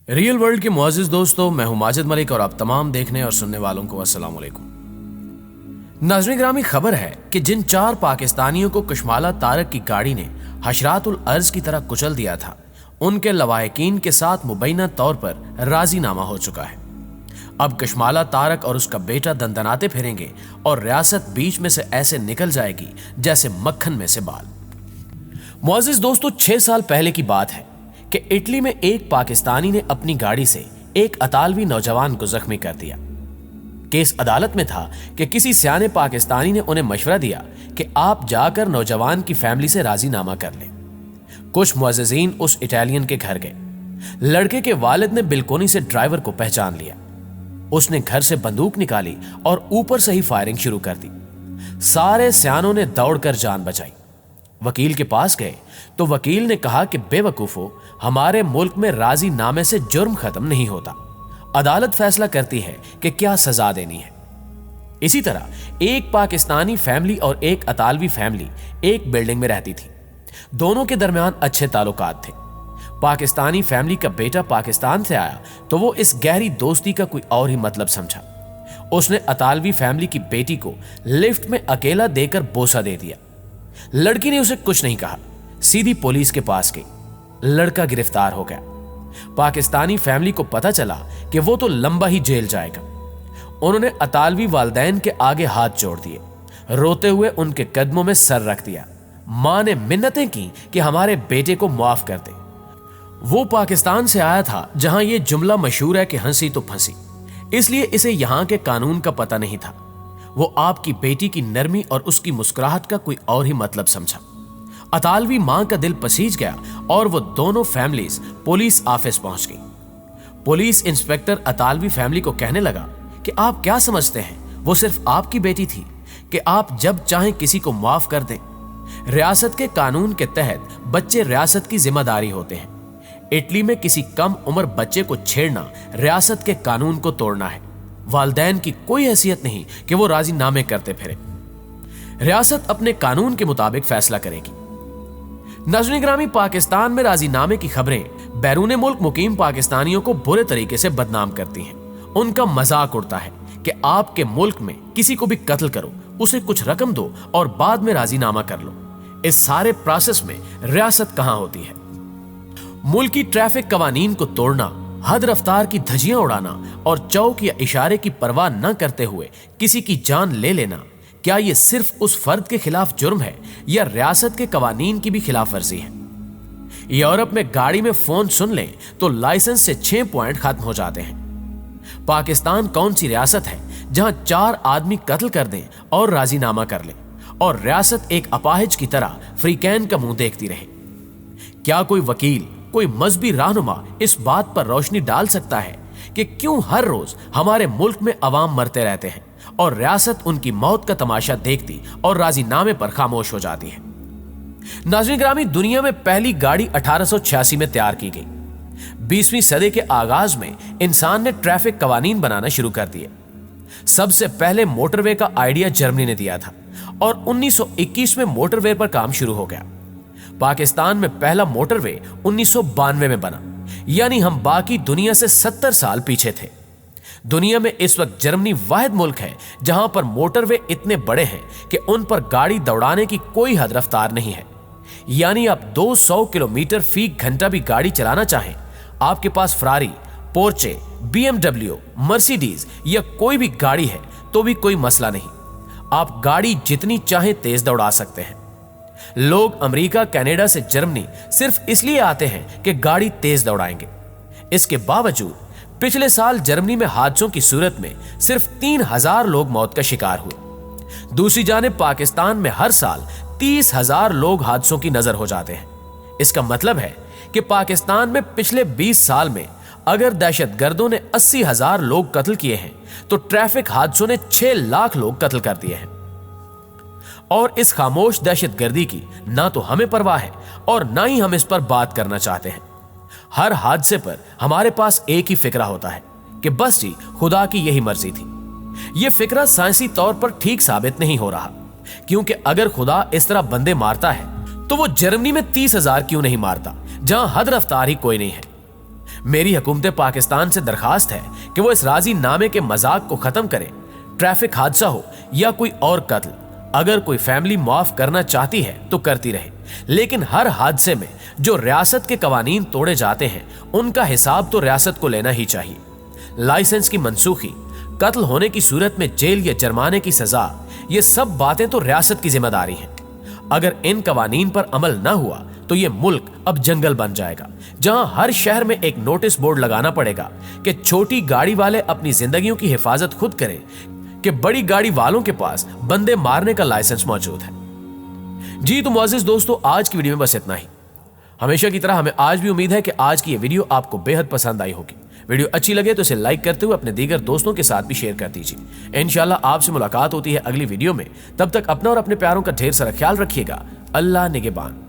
Real world के मुअज़्ज़िज़ दोस्तों, मैं हूं माजिद मलिक और आप तमाम देखने और सुनने वालों को अस्सलाम वालेकुम। नाज़रीन ग्रामी, खबर है कि जिन 4 पाकिस्तानियों को कशमाला तारक की गाड़ी ने हशरातुल अर्ज की तरह कुचल दिया था, उनके लवाहिकीन के साथ मुबैना तौर पर राजीनामा हो चुका है। अब कशमाला तारक और उसका बेटा दंदनाते फिरेंगे और रियासत बीच में से ऐसे निकल जाएगी जैसे मक्खन में से बाल। मुअज़्ज़िज़ दोस्तों, 6 साल पहले की बात है कि इटली में एक पाकिस्तानी ने अपनी गाड़ी से एक अतालवी नौजवान को जख्मी कर दिया। केस अदालत में था कि किसी सियाने पाकिस्तानी ने उन्हें मशवरा दिया कि आप जाकर नौजवान की फैमिली से राजीनामा कर लें। कुछ मुअज़्ज़िज़ीन उस इटालियन के घर गए। लड़के के वालिद ने बिलकोनी से ड्राइवर को पहचान लिया। उसने घर से बंदूक निकाली और ऊपर से ही फायरिंग शुरू कर दी। सारे सियानों ने दौड़कर जान बचाई। वकील के पास गए तो वकील ने कहा कि बेवकूफो, हमारे मुल्क में राजीनामे से जुर्म खत्म नहीं होता। अदालत फैसला करती है कि क्या सजा देनी है। इसी तरह एक पाकिस्तानी फैमिली और एक अतालवी फैमिली एक बिल्डिंग में रहती थी। दोनों के दरमियान अच्छे ताल्लुकात थे। पाकिस्तानी फैमिली का बेटा पाकिस्तान से आया तो वो इस गहरी दोस्ती का कोई और ही मतलब समझा। उसने अतालवी फैमिली की बेटी को लिफ्ट में अकेला देकर बोसा दे दिया। लड़की ने उसे कुछ नहीं कहा, सीधी पुलिस के पास गई। लड़का गिरफ्तार हो गया। पाकिस्तानी फैमिली को पता चला कि वो तो लंबा ही जेल जाएगा। उन्होंने अतालवी वालिदैन के आगे हाथ जोड़ दिए, रोते हुए उनके कदमों में सर रख दिया। मां ने मिन्नतें की कि हमारे बेटे को माफ कर दे। वो पाकिस्तान से आया था जहां ये जुमला मशहूर है कि हंसी तो फंसी, इसलिए इसे यहां के कानून का पता नहीं था। वो आपकी बेटी की नरमी और उसकी मुस्कुराहट का कोई और ही मतलब समझा। अतालवी मां का दिल पसीज गया और वो दोनों फैमिलीज पुलिस ऑफिस पहुंच गई। पुलिस इंस्पेक्टर अतालवी फैमिली को कहने लगा कि आप क्या समझते हैं, वो सिर्फ आपकी बेटी थी कि आप जब चाहें किसी को माफ कर दें। रियासत के कानून के तहत बच्चे रियासत की जिम्मेदारी होते हैं। इटली में किसी कम उम्र बच्चे को छेड़ना रियासत के कानून को तोड़ना है। वालिदैन की कोई हैसियत नहीं कि वो राजीनामे करते फिरे। रियासत अपने कानून के मुताबिक फैसला करेगी। नाज़रीन ग्रामी, पाकिस्तान में राजीनामे की खबरें बैरून मुल्क मुकीम पाकिस्तानियों को बुरे तरीके से बदनाम करती हैं। उनका मजाक उड़ता है कि आपके मुल्क में किसी को भी कत्ल करो, उसे कुछ रकम दो और बाद में राजीनामा कर लो। इस सारे प्रोसेस में रियासत कहां होती है? मुल्की ट्रैफिक कवानीन को तोड़ना, हद रफ्तार की धज्जियां उड़ाना और चौक या इशारे की परवाह न करते हुए किसी की जान ले लेना, क्या ये सिर्फ उस फर्द के खिलाफ जुर्म है या रियासत के कवानीन की भी खिलाफ वर्जी है? यूरोप में गाड़ी में फोन सुन लें तो लाइसेंस से 6 पॉइंट खत्म हो जाते हैं। पाकिस्तान कौन सी रियासत है जहां 4 आदमी कत्ल कर दें और राजीनामा कर लें और रियासत एक अपाहिज की तरह फ्रीकैन का मुंह देखती रहे? क्या कोई वकील, कोई मजहबी रहनुमा इस बात पर रोशनी डाल सकता है कि क्यों हर रोज हमारे मुल्क में अवाम मरते रहते हैं और रियासत उनकी मौत का तमाशा देखती और राजीनामे पर खामोश हो जाती है? नाज़रीन ग्रामी, दुनिया में पहली गाड़ी 1886 में तैयार की गई। 20वीं सदी के आगाज में इंसान ने ट्रैफिक कवानीन बनाना शुरू कर दिए। सबसे पहले मोटरवे का आइडिया जर्मनी ने दिया था और 1921 में मोटरवे पर काम शुरू हो गया। पाकिस्तान में पहला मोटरवे 1992 में बना, यानी हम बाकी दुनिया से 70 साल पीछे थे। दुनिया में इस वक्त जर्मनी वाहिद मुल्क है जहां पर मोटरवे इतने बड़े हैं कि उन पर गाड़ी दौड़ाने की कोई हद रफ्तार नहीं है। यानी आप 200 किलोमीटर फी घंटा भी गाड़ी चलाना चाहें, आपके पास फरारी, पोर्चे, BMW, मर्सिडीज या कोई भी गाड़ी है तो भी कोई मसला नहीं। आप गाड़ी जितनी चाहें तेज दौड़ा सकते हैं। लोग अमेरिका, कनाडा से जर्मनी सिर्फ इसलिए आते हैं कि गाड़ी तेज दौड़ाएंगे। इसके बावजूद पिछले साल जर्मनी में हादसों की सूरत में सिर्फ 3000 लोग मौत का शिकार हुए। दूसरी जानिब पाकिस्तान में हर साल 30,000 लोग हादसों की नजर हो जाते हैं। इसका मतलब है कि पाकिस्तान में पिछले 20 साल में अगर दहशतगर्दों ने 80,000 लोग कत्ल किए हैं तो ट्रैफिक हादसों ने 6 लाख लोग कत्ल कर दिए हैं। और इस खामोश दहशतगर्दी की ना तो हमें परवाह है और ना ही हम इस पर बात करना चाहते हैं। हर हादसे पर हमारे पास एक ही फिक्रा होता है कि बस जी, खुदा की यही मर्जी थी। यह फिक्रा साइंसी तौर पर ठीक साबित नहीं हो रहा, क्योंकि अगर खुदा इस तरह बंदे मारता है तो वो जर्मनी में 30,000 क्यों नहीं मारता जहां हद रफ्तार ही कोई नहीं है? मेरी हुकूमत पाकिस्तान से दरखास्त है कि वो इस राजी नामे के मजाक को खत्म करे। ट्रैफिक हादसा हो या कोई और कत्ल, अगर कोई फैमिली माफ करना चाहती है तो करती रहे, लेकिन हर हादसे में जो रियासत के कवानीन तोड़े जाते हैं उनका हिसाब तो रियासत को लेना ही चाहिए। लाइसेंस की मनसूखी, कत्ल होने की सूरत में जेल या जुर्माने की सजा, ये सब बातें तो रियासत की जिम्मेदारी हैं। अगर इन कवानीन पर अमल न हुआ तो ये मुल्क अब जंगल बन जाएगा, जहां हर शहर में एक नोटिस बोर्ड लगाना पड़ेगा कि छोटी गाड़ी वाले अपनी जिंदगियों की हिफाजत खुद करें, कि बड़ी गाड़ी वालों के पास बंदे मारने का लाइसेंस मौजूद है। जी तो मुअज़्ज़िज़ दोस्तों, आज की वीडियो में बस इतना ही। हमेशा की तरह हमें आज भी उम्मीद है कि आज की ये वीडियो आपको बेहद पसंद आई होगी। वीडियो अच्छी लगे तो इसे लाइक करते हुए अपने दीगर दोस्तों के साथ भी शेयर कर दीजिए। इंशाल्लाह आपसे मुलाकात होती है अगली वीडियो में। तब तक अपना और अपने प्यारों का ढेर सारा ख्याल रखिएगा। अल्लाह निगहबान।